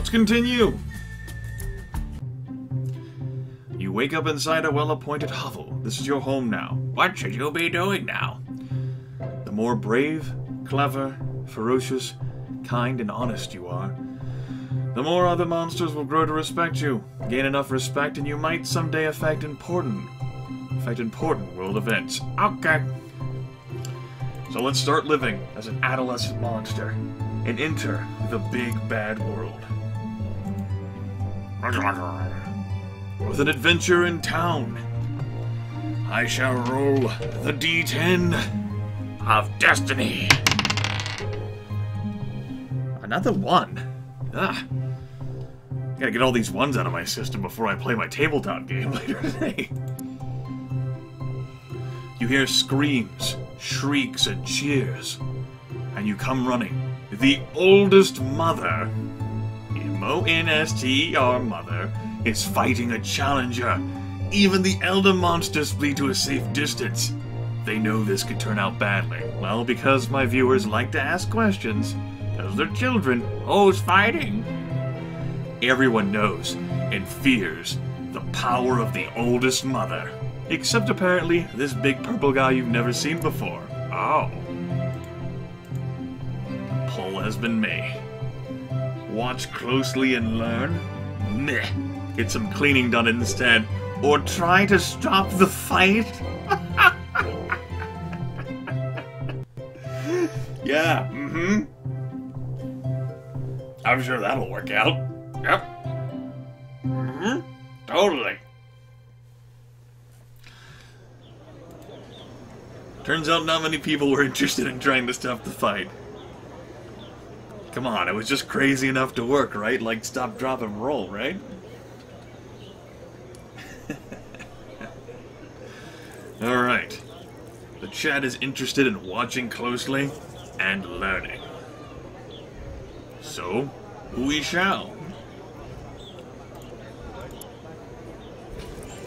let's continue. You wake up inside a well-appointed hovel. This is your home now. What should you be doing now? The more brave, clever, ferocious, kind, and honest you are, the more other monsters will grow to respect you. Gain enough respect and you might someday affect important world events. Okay. So let's start living as an adolescent monster and enter the big bad world. With an adventure in town, I shall roll the D10 of destiny. Another one. Ah. Gotta get all these ones out of my system before I play my tabletop game later today. You hear screams, shrieks, and cheers, and you come running. The oldest mother, M-O-N-S-T-E-R mother, is fighting a challenger. Even the elder monsters flee to a safe distance. They know this could turn out badly. Well, because my viewers like to ask questions. Because they're children. Who's fighting? Everyone knows and fears the power of the oldest mother. Except apparently this big purple guy you've never seen before. Oh. The pull has been made. Watch closely and learn? Meh. Get some cleaning done instead. Or try to stop the fight? Yeah, I'm sure that'll work out. Yep. Totally. Turns out not many people were interested in trying to stop the fight. Come on, it was just crazy enough to work, right? Like stop, drop, and roll, right? Alright. The chat is interested in watching closely and learning. So, we shall.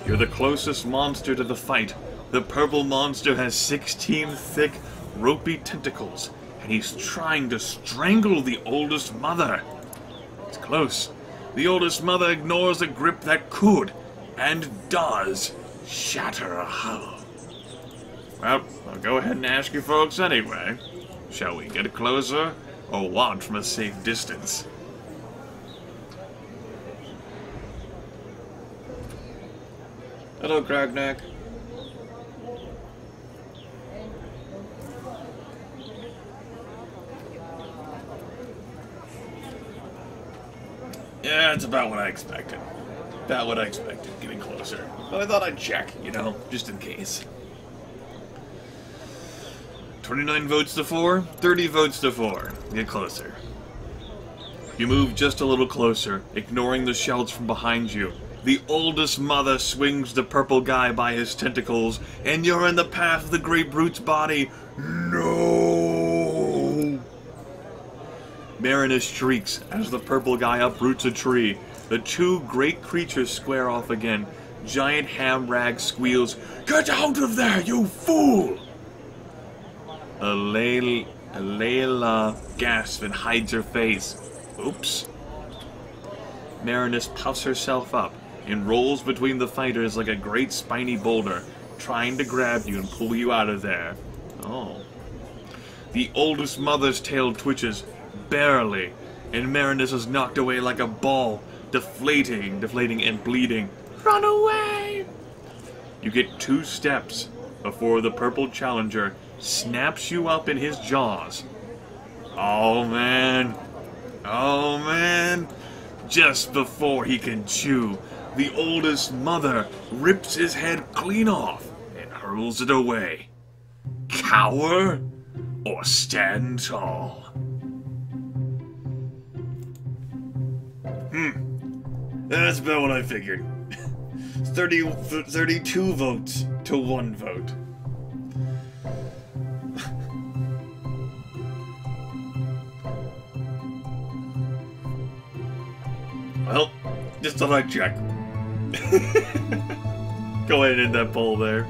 You're the closest monster to the fight. The purple monster has 16 thick, ropey tentacles, and he's trying to strangle the oldest mother. It's close. The oldest mother ignores a grip that could, and does, shatter a hull. Well, I'll go ahead and ask you folks anyway. Shall we get closer, or watch from a safe distance? Hello, Kragnak. Yeah, it's about what I expected. About what I expected, getting closer. But I thought I'd check, you know, just in case. 29 votes to 4, 30 votes to 4. Get closer. You move just a little closer, ignoring the shouts from behind you. The oldest mother swings the purple guy by his tentacles, and you're in the path of the great brute's body. No! Marinus shrieks as the purple guy uproots a tree. The two great creatures square off again. Giant Hamrag squeals, "Get out of there, you fool!" Layla gasps and hides her face. Oops. Marinus puffs herself up and rolls between the fighters like a great spiny boulder, trying to grab you and pull you out of there. Oh. The oldest mother's tail twitches, barely, and Marinus is knocked away like a ball, deflating and bleeding. Run away! You get 2 steps before the purple challenger snaps you up in his jaws. Oh man. Oh man. Just before he can chew, the oldest mother rips his head clean off and hurls it away. Cower or stand tall? That's about what I figured. 32 votes to 1 vote. Well, just thought I'd check. Go ahead and end that poll there.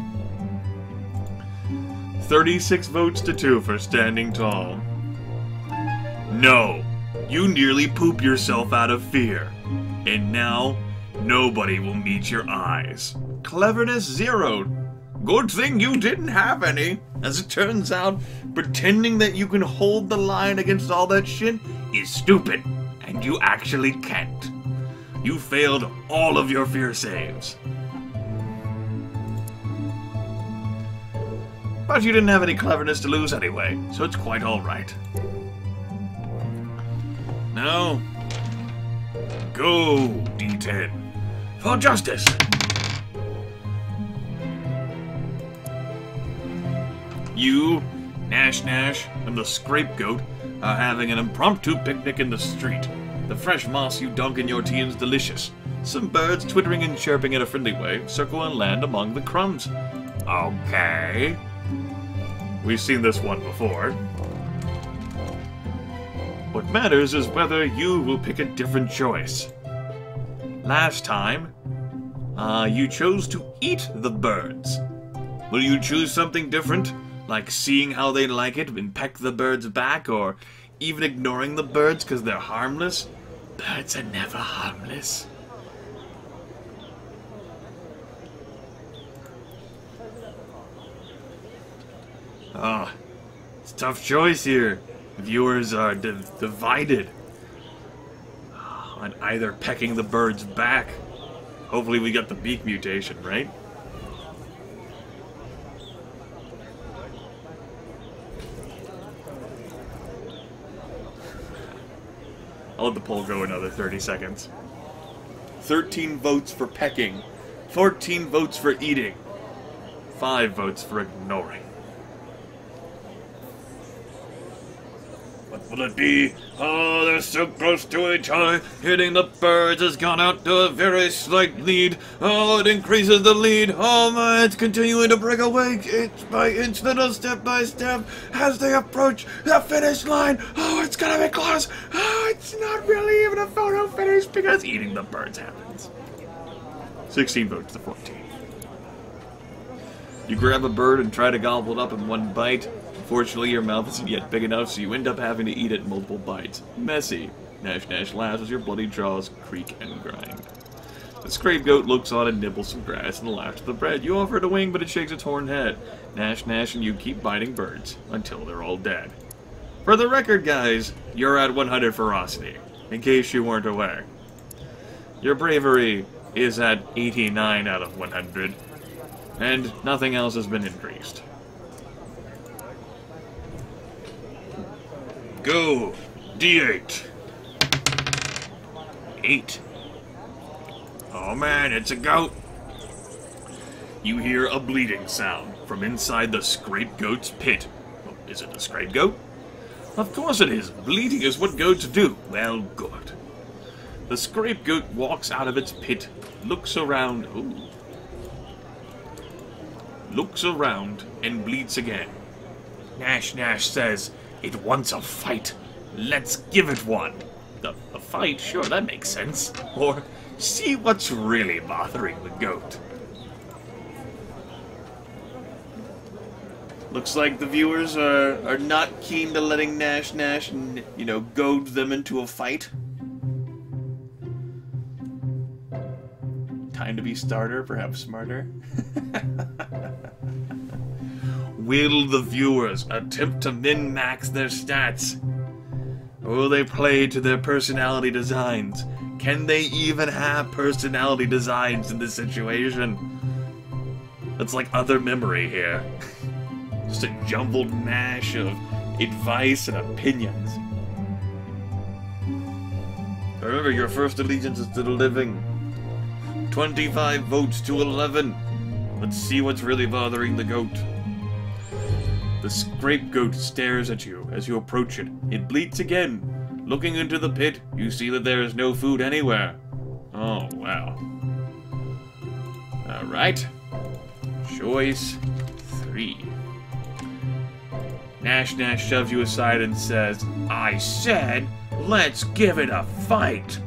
36 votes to 2 for standing tall. No. You nearly poop yourself out of fear. And now, nobody will meet your eyes. Cleverness zeroed. Good thing you didn't have any. As it turns out, pretending that you can hold the line against all that shit is stupid. And you actually can't. You failed all of your fear saves. But you didn't have any cleverness to lose anyway, so it's quite alright. Now, go, D10, for justice! You, Nash, and the Scapegoat are having an impromptu picnic in the street. The fresh moss you dunk in your tea is delicious. Some birds, twittering and chirping in a friendly way, circle and land among the crumbs. Okay. We've seen this one before. What matters is whether you will pick a different choice. Last time, you chose to eat the birds. Will you choose something different? Like seeing how they like it and peck the birds back, or even ignoring the birds because they're harmless? Birds are never harmless. It's a tough choice here. Viewers are divided on either pecking the birds back. Hopefully we got the beak mutation, right? I'll let the poll go another 30 seconds. 13 votes for pecking, 14 votes for eating, 5 votes for ignoring. What will it be? Oh, they're so close to each other. Hitting the birds has gone out to a very slight lead. Oh, it increases the lead. Oh my, it's continuing to break away inch by inch, little step by step, as they approach the finish line. Oh, it's gonna be close. Oh, it's not really even a photo finish because eating the birds happens. 16 votes to 14. You grab a bird and try to gobble it up in one bite. Fortunately, your mouth isn't yet big enough, so you end up having to eat it in multiple bites. Messy. Nash laughs as your bloody jaws creak and grind. The Scapegoat looks on and nibbles some grass and laughs at the bread. You offer it a wing, but it shakes its horned head. Nash and you keep biting birds until they're all dead. For the record, guys, you're at 100 ferocity, in case you weren't aware. Your bravery is at 89 out of 100, and nothing else has been increased. Go! D8. 8. Oh man, it's a goat. You hear a bleeding sound from inside the Scapegoat's pit. Oh, is it a Scapegoat? Of course it is. Bleeding is what goats do. Well, good. The Scapegoat walks out of its pit, looks around. Ooh. Looks around and bleeds again. Nash says, "It wants a fight. Let's give it one." A fight? Sure, that makes sense. Or see what's really bothering the goat. Looks like the viewers are not keen to letting Nash and, goad them into a fight. Time to be starter, perhaps smarter. Will the viewers attempt to min-max their stats? Or will they play to their personality designs? Can they even have personality designs in this situation? It's like other memory here. Just a jumbled mash of advice and opinions. Remember, your first allegiance is to the living. 25 votes to 11. Let's see what's really bothering the goat. The Scapegoat stares at you as you approach it. It bleats again. Looking into the pit, you see that there is no food anywhere. Oh, wow. Alright. Choice 3. Nash shoves you aside and says, "I said, let's give it a fight."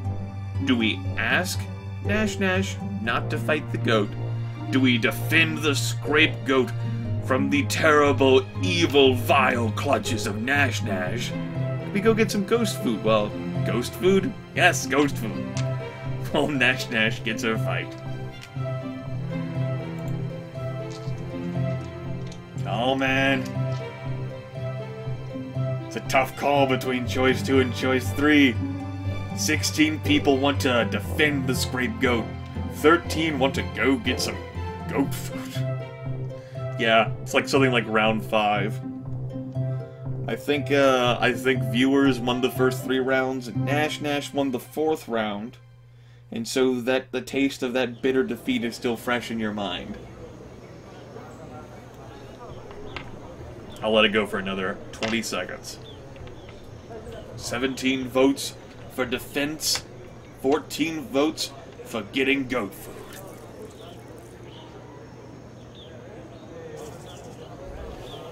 Do we ask Nash not to fight the goat? Do we defend the Scapegoat from the terrible, evil, vile clutches of Nash? We go get some ghost food while Ghost food? Yes, ghost food. Well, Nash Nash gets her fight. Oh, man. It's a tough call between choice 2 and choice 3. 16 people want to defend the scapegoat. 13 want to go get some goat food. Yeah, it's like something like round 5. I think viewers won the first 3 rounds, and Nash Nash won the 4th round. And so that the taste of that bitter defeat is still fresh in your mind. I'll let it go for another 20 seconds. 17 votes for defense, 14 votes for getting goat food.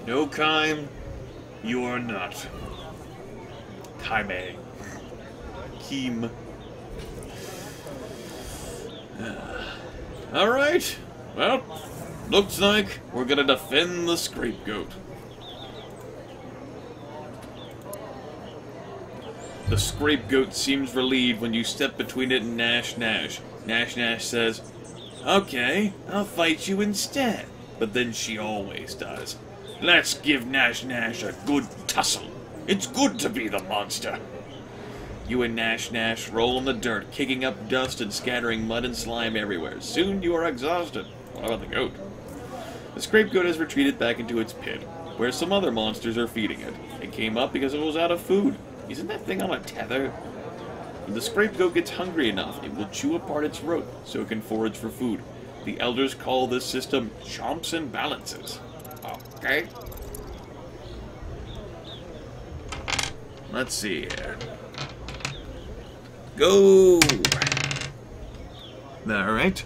No, Kime, you are not. Kime. Keem. Alright, well, looks like we're gonna defend the scapegoat. The scapegoat seems relieved when you step between it and Nash Nash. Nash Nash says, "Okay, I'll fight you instead." But then she always does. Let's give Nash Nash a good tussle. It's good to be the monster. You and Nash Nash roll in the dirt, kicking up dust and scattering mud and slime everywhere. Soon you are exhausted. What about the goat? The scapegoat has retreated back into its pit, where some other monsters are feeding it. It came up because it was out of food. Isn't that thing on a tether? When the scapegoat gets hungry enough, it will chew apart its rope so it can forage for food. The elders call this system chomps and balances. Okay. Let's see here. Go! Alright.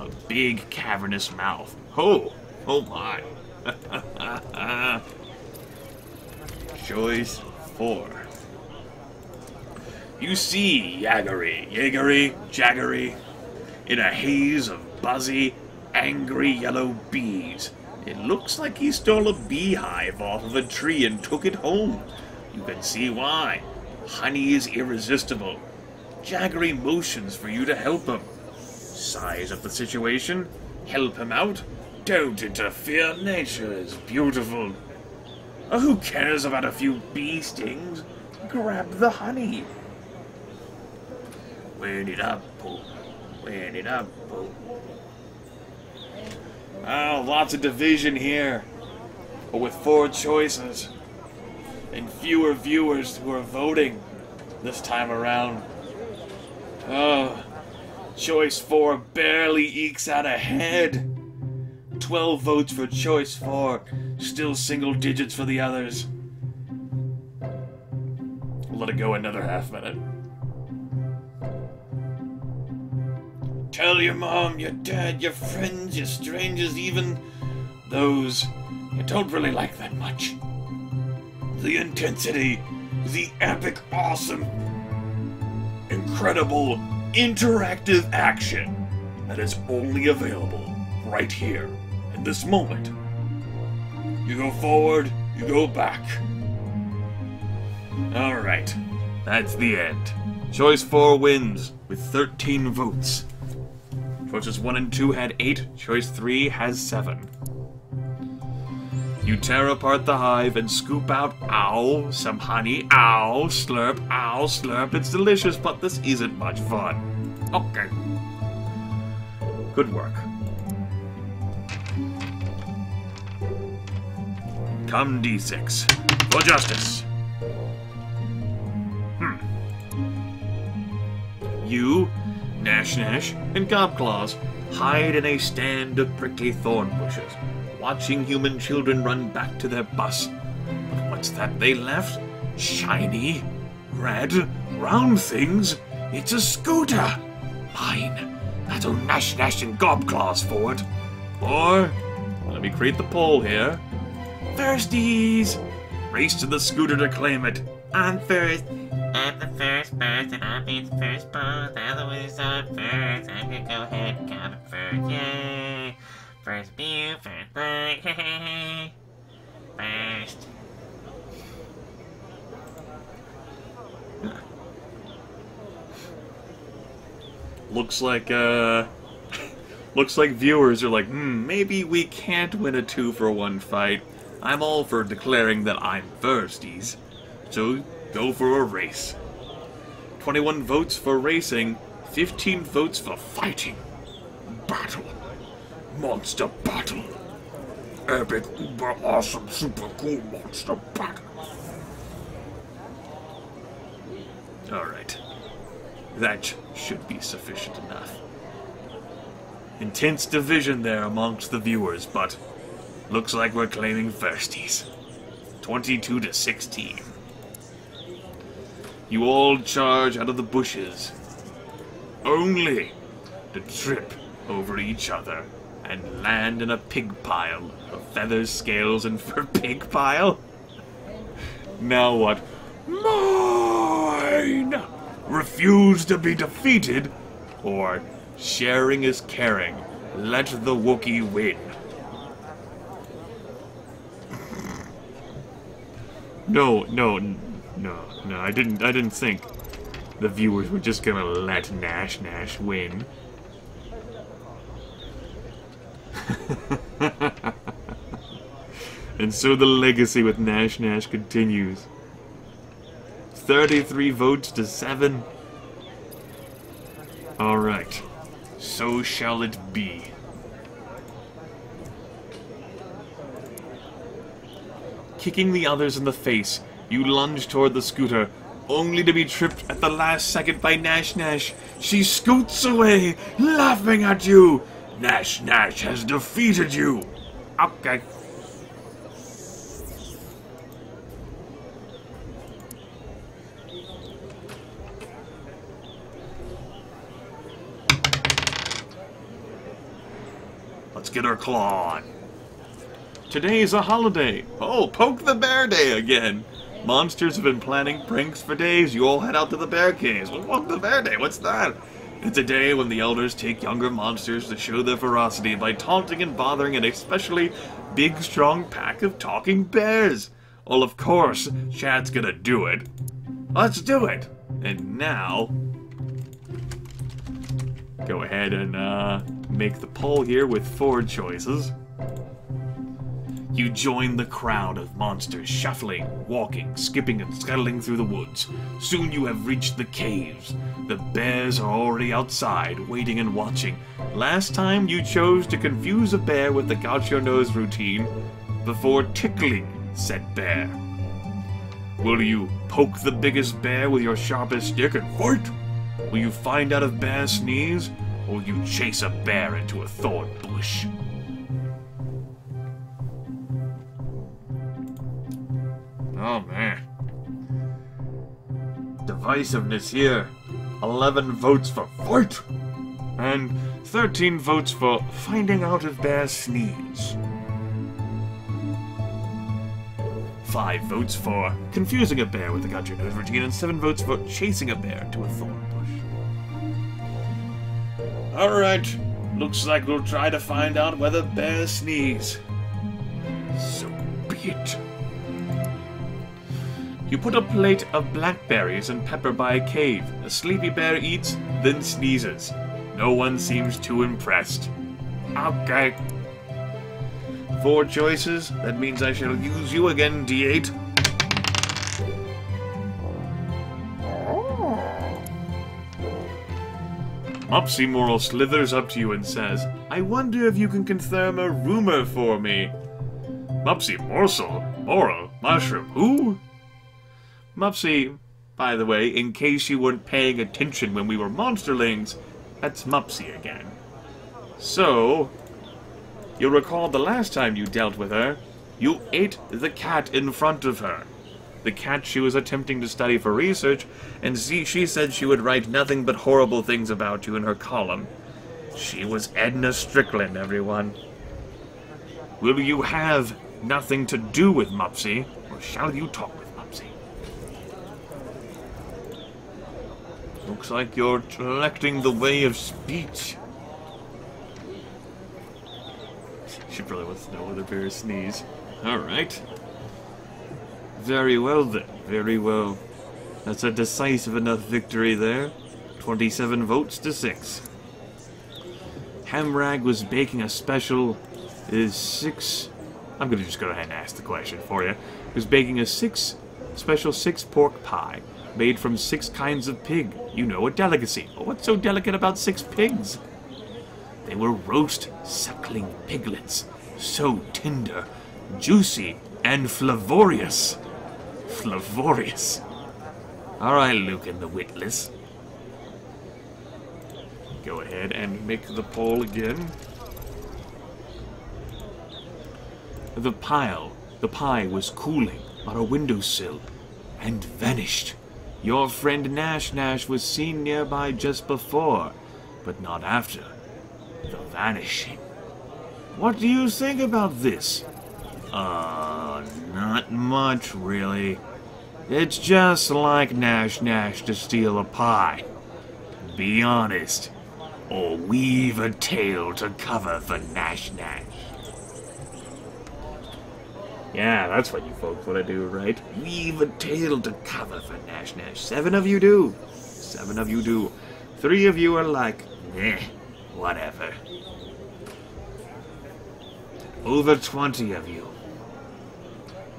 A big cavernous mouth. Oh! Oh my. Choice 4. You see Jaggery, in a haze of buzzy, angry yellow bees. It looks like he stole a beehive off of a tree and took it home. You can see why. Honey is irresistible. Jaggery motions for you to help him. Size up the situation. Help him out. Don't interfere. Nature is beautiful. Who cares about a few bee stings? Grab the honey. Wind it up, Pooh. Wind it up, Pooh. Oh, lots of division here. But with 4 choices. And fewer viewers who are voting this time around. Oh, choice 4 barely ekes out ahead. 12 votes for choice 4, still single digits for the others. We'll let it go another half minute. Tell your mom, your dad, your friends, your strangers, even those you don't really like that much. The intensity, the epic, awesome, incredible, interactive action that is only available right here, in this moment. You go forward, you go back. Alright, that's the end. Choice 4 wins with 13 votes. Choices 1 and 2 had 8, choice 3 has 7. You tear apart the hive and scoop out, ow, some honey, ow, slurp, it's delicious, but this isn't much fun. Okay. Good work. Come D6. For justice. You, Nash Nash, and Gobclaws hide in a stand of prickly thorn bushes, watching human children run back to their bus. But what's that they left? Shiny, red, round things? It's a scooter! Mine. That'll Nash Nash and Gobclaws for it. Or, let me create the poll here. Firsties! Race to the scooter to claim it. I'm first. I'm the first person. I'll be the first boss. Otherwise I'm first. I'm gonna go ahead and count it first. Yay! First view, first light. Hey. First. Looks like, looks like viewers are like, maybe we can't win a 2-for-1 fight. I'm all for declaring that I'm firsties. So, go for a race. 21 votes for racing, 15 votes for fighting. Battle. Monster battle. Epic, uber awesome, super cool monster battle. Alright. That should be sufficient enough. Intense division there amongst the viewers, but looks like we're claiming firsties. 22-16. You all charge out of the bushes, only to trip over each other and land in a pig pile of feathers, scales, and fur. Pig pile? Now what? Mine! Refuse to be defeated, or sharing is caring. Let the Wookiee win. No, I didn't think the viewers were just gonna let Nash win. And so the legacy with Nash continues. 33 votes to 7. Alright, so shall it be. Kicking the others in the face, you lunge toward the scooter, only to be tripped at the last second by Nash. She scoots away, laughing at you. Nash has defeated you. Okay. Let's get our claw on. Today's a holiday. Oh, Poke the Bear Day again. Monsters have been planning pranks for days. You all head out to the bear caves. Well, Poke the Bear Day, what's that? It's a day when the elders take younger monsters to show their ferocity by taunting and bothering an especially big, strong pack of talking bears. Well, of course, Chad's gonna do it. Let's do it. And now, go ahead and make the poll here with 4 choices. You join the crowd of monsters shuffling, walking, skipping, and scuttling through the woods. Soon you have reached the caves. The bears are already outside, waiting and watching. Last time you chose to confuse a bear with the Got Your Nose routine before tickling said bear. Will you poke the biggest bear with your sharpest stick and fight? Will you find out if bears sneeze? Or will you chase a bear into a thorn bush? Oh man. Divisiveness here. 11 votes for fight! And 13 votes for finding out if bears sneeze. 5 votes for confusing a bear with the Got Your Nose routine, and 7 votes for chasing a bear into a thorn bush. Alright, looks like we'll try to find out whether bears sneeze. So be it. You put a plate of blackberries and pepper by a cave. A sleepy bear eats, then sneezes. No one seems too impressed. Okay. 4 choices. That means I shall use you again, D8. Mopsy Moral slithers up to you and says, I wonder if you can confirm a rumor for me. Mopsy Moral? Mushroom? Who? Mopsy, by the way, in case you weren't paying attention when we were monsterlings, that's Mopsy again. So, you'll recall the last time you dealt with her, you ate the cat in front of her. The cat she was attempting to study for research, and she said she would write nothing but horrible things about you in her column. She was Edna Strickland, everyone. Will you have nothing to do with Mopsy, or shall you talk with Mopsy? Looks like you're electing the way of speech. She probably wants to know whether bears sneeze. Alright. Very well then, very well. That's a decisive enough victory there. 27 votes to 6. Hamrag was baking a special I'm gonna just go ahead and ask the question for you. He was baking a special 6 pork pie made from 6 kinds of pig. You know, a delicacy. Well, what's so delicate about 6 pigs? They were roast suckling piglets, so tender, juicy, and flavorious. Flavorious. All right, Luke and the Witless. Go ahead and make the poll again. The pie was cooling on a windowsill and vanished. Your friend Nash Nash was seen nearby just before, but not after the vanishing. What do you think about this? Not much, really. It's just like Nash Nash to steal a pie. Be honest, or weave a tale to cover for Nash Nash. Yeah, that's what you folks want to do, right? Weave a tale to cover for Nash Nash. 7 of you do. 7 of you do. 3 of you are like, whatever. Over 20 of you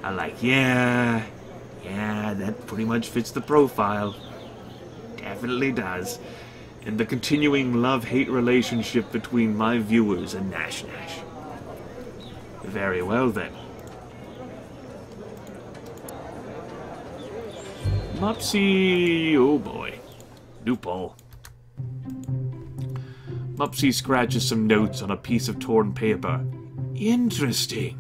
are like, yeah, that pretty much fits the profile. Definitely does. And the continuing love-hate relationship between my viewers and Nash Nash. Very well, then. Mopsy, oh boy. New poll. Mopsy scratches some notes on a piece of torn paper. Interesting.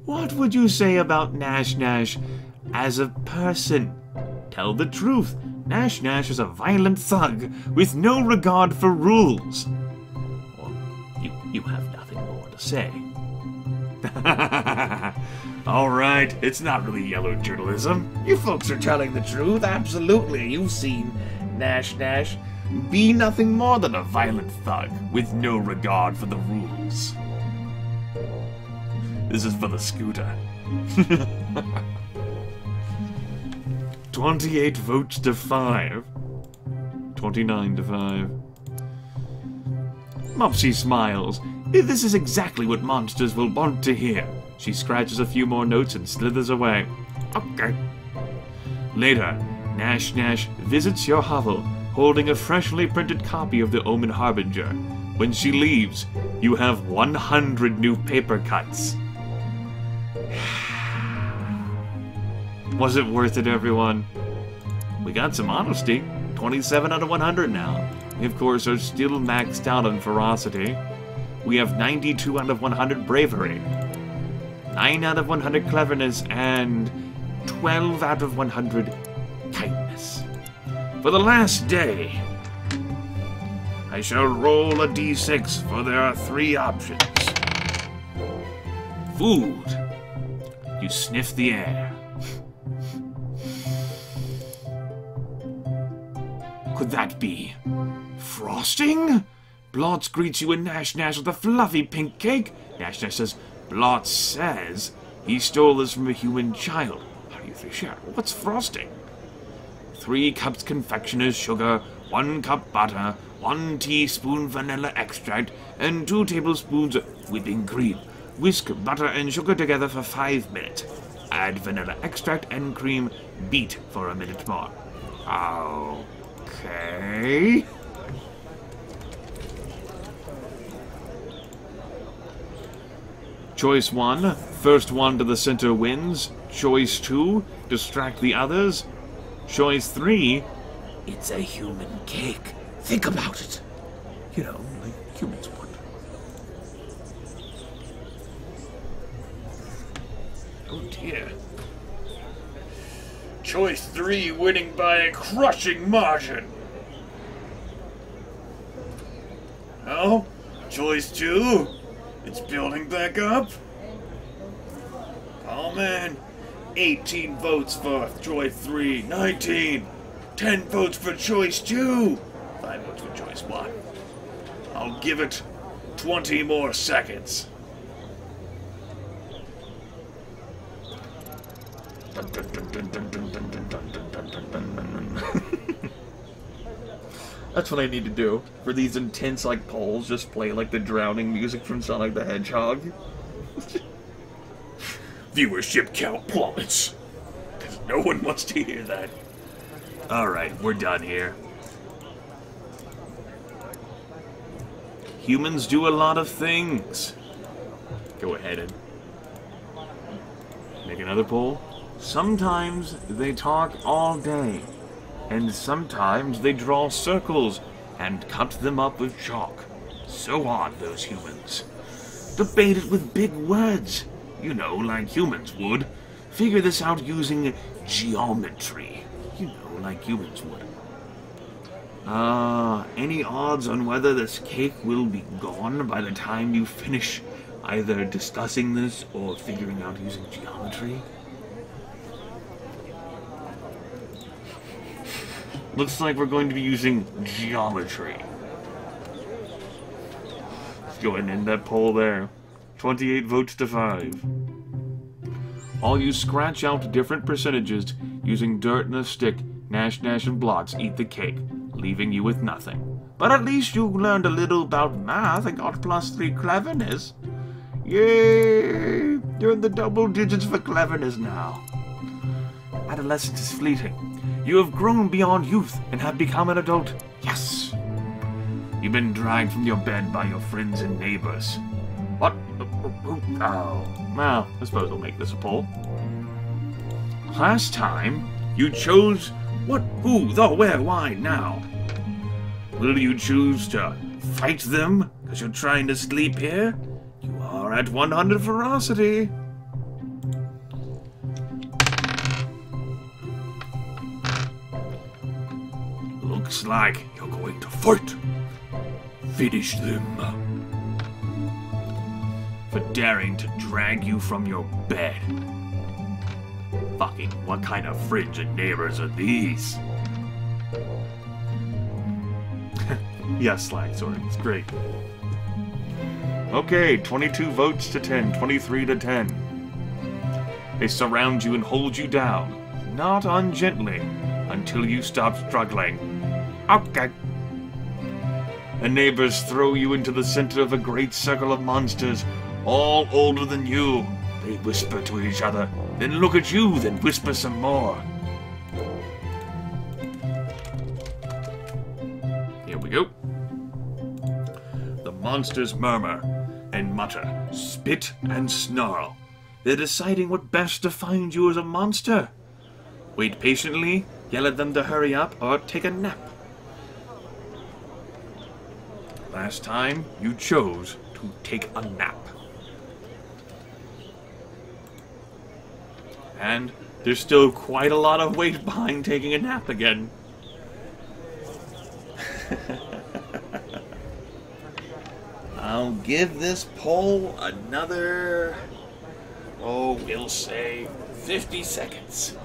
What would you say about Nash Nash as a person? Tell the truth. Nash Nash is a violent thug with no regard for rules. Well, you have nothing more to say. Alright, it's not really yellow journalism. You folks are telling the truth, absolutely. You've seen Nash Nash be nothing more than a violent thug with no regard for the rules. This is for the scooter. 28 votes to 5. 29 to 5. Mopsy smiles. This is exactly what monsters will want to hear. She scratches a few more notes and slithers away. Okay. Later, Nash Nash visits your hovel, holding a freshly printed copy of the Omen Harbinger. When she leaves, you have 100 new paper cuts. Was it worth it, everyone? We got some honesty. 27 out of 100 now. We, of course, are still maxed out on ferocity. We have 92 out of 100 bravery, 9 out of 100 cleverness, and 12 out of 100 kindness. For the last day, I shall roll a d6, for there are 3 options. Food. You sniff the air. Could that be frosting? Blotz greets you and Nash Nash with a fluffy pink cake. Nash Nash says, Blotz says he stole this from a human child. How do you think, sure? What's frosting? 3 cups confectioner's sugar, 1 cup butter, 1 teaspoon vanilla extract, and 2 tablespoons whipping cream. Whisk butter and sugar together for 5 minutes. Add vanilla extract and cream. Beat for a minute more. Okay. Choice 1, first one to the center wins. Choice 2, distract the others. Choice 3, it's a human cake. Think about it. You know, like humans would. Oh dear. Choice 3 winning by a crushing margin. Oh, choice 2, it's building back up. Oh man, 18 votes for choice 3, 19, 10 votes for choice 2, 5 votes for choice 1. I'll give it 20 more seconds. That's what I need to do. For these intense, like, polls, just play, like, the drowning music from Sonic the Hedgehog. Viewership count plummets. Because no one wants to hear that. Alright, we're done here. Humans do a lot of things. Go ahead and make another poll. Sometimes they talk all day. And sometimes they draw circles and cut them up with chalk. So odd, those humans. Debate it with big words. You know, like humans would. Figure this out using geometry. You know, like humans would. Any odds on whether this cake will be gone by the time you finish either discussing this or figuring out using geometry? Looks like we're going to be using geometry. Let's go ahead and end that poll there. 28 votes to 5. All you scratch out different percentages using dirt and a stick, Nash, and blots eat the cake, leaving you with nothing. But at least you learned a little about math and got +3 cleverness. Yay! You're in the double digits for cleverness now. Adolescence is fleeting. You have grown beyond youth and have become an adult. Yes! You've been dragged from your bed by your friends and neighbors. What? Oh. Well, I suppose we'll make this a poll. Last time, you chose what, who, the, where, why, now. Will you choose to fight them because you're trying to sleep here? You are at 100 ferocity. Looks like you're going to fight. Finish them. For daring to drag you from your bed. Fucking what kind of friends and neighbors are these? Yes, Slag Sword, it's great. Okay, 22 votes to 10, 23 to 10. They surround you and hold you down, not ungently, until you stop struggling. Okay. The neighbors throw you into the center of a great circle of monsters, all older than you. They whisper to each other, then look at you, then whisper some more. Here we go. The monsters murmur and mutter, spit and snarl. They're deciding what best defines you as a monster. Wait patiently, yell at them to hurry up, or take a nap. Last time, you chose to take a nap. And there's still quite a lot of weight behind taking a nap again. I'll give this poll another, we'll say 50 seconds.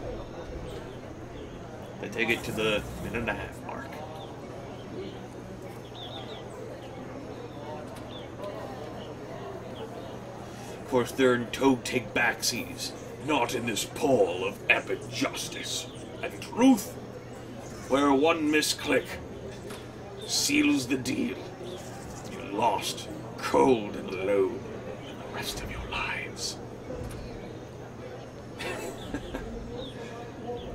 To take it to the minute-and-a-half mark. Of course, they're in toe-take backsies, not in this poll of epic justice and truth, where one misclick seals the deal. You're lost, cold and alone in the rest of your lives.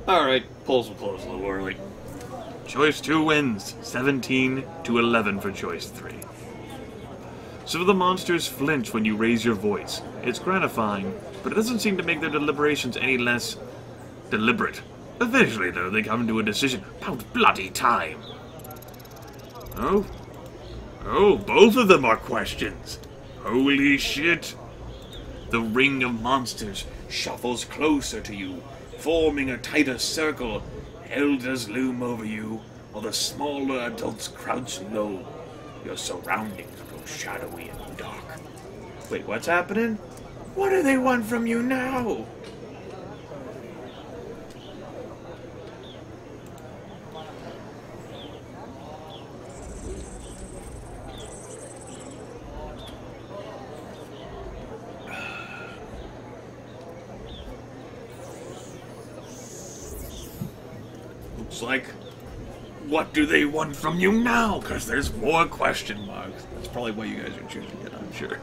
Alright, polls will close a little early. Choice 2 wins, 17 to 11 for choice 3. Some of the monsters flinch when you raise your voice. It's gratifying, but it doesn't seem to make their deliberations any less deliberate. Eventually, though, they come to a decision. About bloody time. Oh, both of them are questions. Holy shit. The ring of monsters shuffles closer to you, forming a tighter circle. Elders loom over you, while the smaller adults crouch low. Your surroundings grow shadowy and dark. Wait, what's happening? What do they want from you now? Looks like What do they want from you now? Because there's more question marks. That's probably why you guys are choosing it, I'm sure.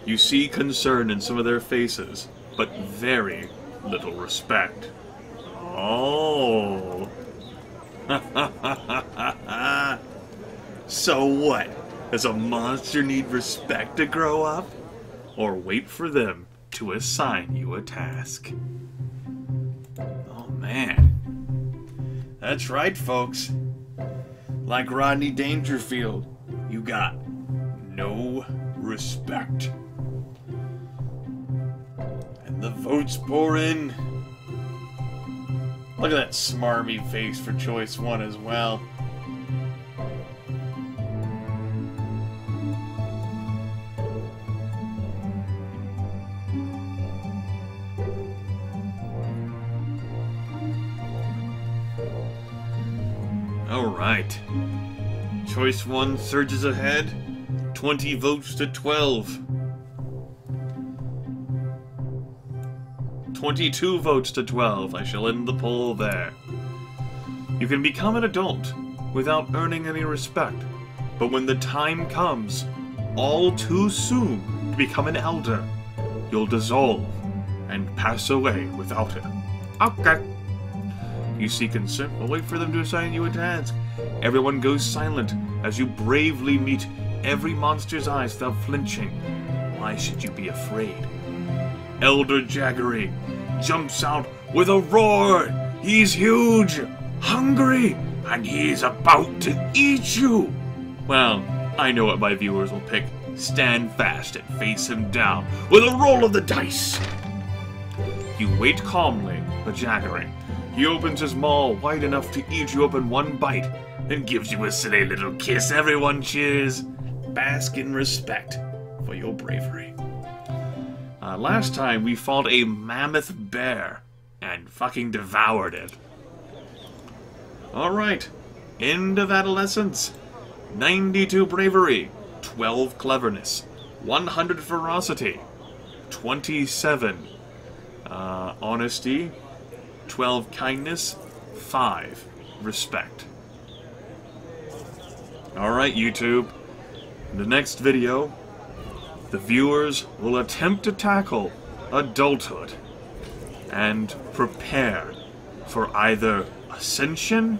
You see concern in some of their faces, but very little respect. Oh. So what? Does a monster need respect to grow up? Or wait for them to assign you a task? Oh man. That's right, folks. Like Rodney Dangerfield, you got no respect. And the votes pour in. Look at that smarmy face for choice 1 as well. Alright. Choice 1 surges ahead. 20 votes to 12. 22 votes to 12. I shall end the poll there. You can become an adult without earning any respect, but when the time comes, all too soon, to become an elder, you'll dissolve and pass away without it. Okay. You see concern, but wait for them to assign you a task. Everyone goes silent as you bravely meet every monster's eyes without flinching. Why should you be afraid? Elder Jaggery jumps out with a roar. He's huge, hungry, and he's about to eat you. Well, I know what my viewers will pick. Stand fast and face him down with a roll of the dice. You wait calmly for Jaggery. He opens his maw wide enough to eat you up in one bite, then gives you a silly little kiss. Everyone cheers. Bask in respect for your bravery. Last time we fought a mammoth bear and fucking devoured it. Alright, end of adolescence. 92 bravery, 12 cleverness, 100 ferocity, 27 honesty, 12 kindness, 5 respect. Alright, YouTube. In the next video, the viewers will attempt to tackle adulthood and prepare for either ascension